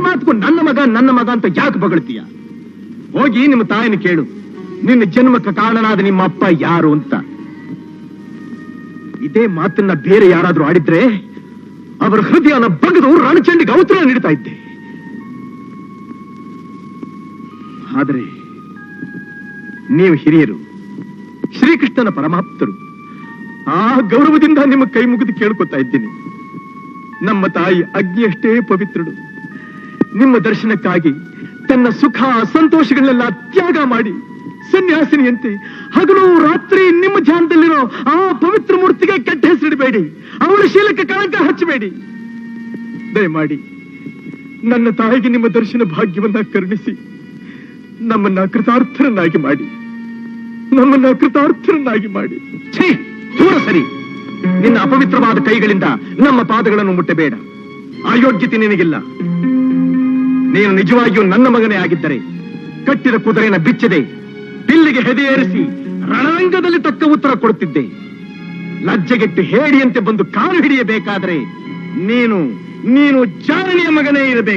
ಮಾತು ನನ್ನ ಮಗ ಅಂತ ಯಾಕೆ ಬಗಳ್ತೀಯ? ಹೋಗಿ ನಿಮ್ಮ ತಾಯಿನ ಕೇಳು, ನಿನ್ನ ಜನ್ಮಕ್ಕೆ ಕಾರಣನಾದ ನಿಮ್ಮ ಅಪ್ಪ ಯಾರು ಅಂತ. ಇದೇ ಮಾತನ್ನ ಬೇರೆ ಯಾರಾದ್ರೂ ಆಡಿದ್ರೆ ಅವರ ಹೃದಯನ ಬಗೆದು ರಣಚಂಡಿಗೆ ಔತರ ನೀಡ್ತಾ ಇದ್ದೆ. ಆದರೆ ನೀವು ಹಿರಿಯರು, ಶ್ರೀಕೃಷ್ಣನ ಪರಮಾಪ್ತರು, ಆ ಗೌರವದಿಂದ ನಿಮ್ಮ ಕೈ ಮುಗಿದು ಕೇಳ್ಕೊತಾ ಇದ್ದೀನಿ. ನಮ್ಮ ತಾಯಿ ಅಗ್ನಿಯಷ್ಟೇ ಪವಿತ್ರಳು. ನಿಮ್ಮ ದರ್ಶನಕ್ಕಾಗಿ ತನ್ನ ಸುಖ ಸಂತೋಷಗಳನ್ನೆಲ್ಲ ತ್ಯಾಗ ಮಾಡಿ ಸನ್ಯಾಸಿನಿಯಂತೆ ಹಗಲು ರಾತ್ರಿ ನಿಮ್ಮ ಧ್ಯಾನದಲ್ಲಿರೋ ಆ ಪವಿತ್ರ ಮೂರ್ತಿಗೆ ಕೆಟ್ಟ ಹೆಸರಿಡಬೇಡಿ, ಅವಳ ಶೀಲಕ್ಕೆ ಕಳಂಕ ಹಚ್ಚಬೇಡಿ. ದಯಮಾಡಿ ನನ್ನ ತಾಯಿಗೆ ನಿಮ್ಮ ದರ್ಶನ ಭಾಗ್ಯವನ್ನ ಕರುಣಿಸಿ ನಮ್ಮನ್ನ ಕೃತಾರ್ಥರನ್ನಾಗಿ ಮಾಡಿ. ಛೀ, ದೂರ ಸರಿ. ನಿನ್ನ ಅಪವಿತ್ರವಾದ ಕೈಗಳಿಂದ ನಮ್ಮ ಪಾದಗಳನ್ನು ಮುಟ್ಟಬೇಡ. ಅಯೋಗ್ಯತೆ ನಿನಗಿಲ್ಲ. ನೀನು ನಿಜವಾಗಿಯೂ ನನ್ನ ಮಗನೇ ಆಗಿದ್ದರೆ ಕಟ್ಟಿದ ಕುದುರೆಯನ್ನು ಬಿಚ್ಚದೆ ಬಿಲ್ಲಿಗೆ ಹೆದೆಯೇರಿಸಿ ರಣರಂಗದಲ್ಲಿ ತಕ್ಕ ಉತ್ತರ ಕೊಡುತ್ತಿದ್ದೆ. ಲಜ್ಜೆಗೆಟ್ಟು ಹೇಡಿಯಂತೆ ಬಂದು ಕಾಲು ಹಿಡಿಯಬೇಕಾದರೆ ನೀನು ಜಾರಣಿಯ ಮಗನೇ ಇರಬೇಕು.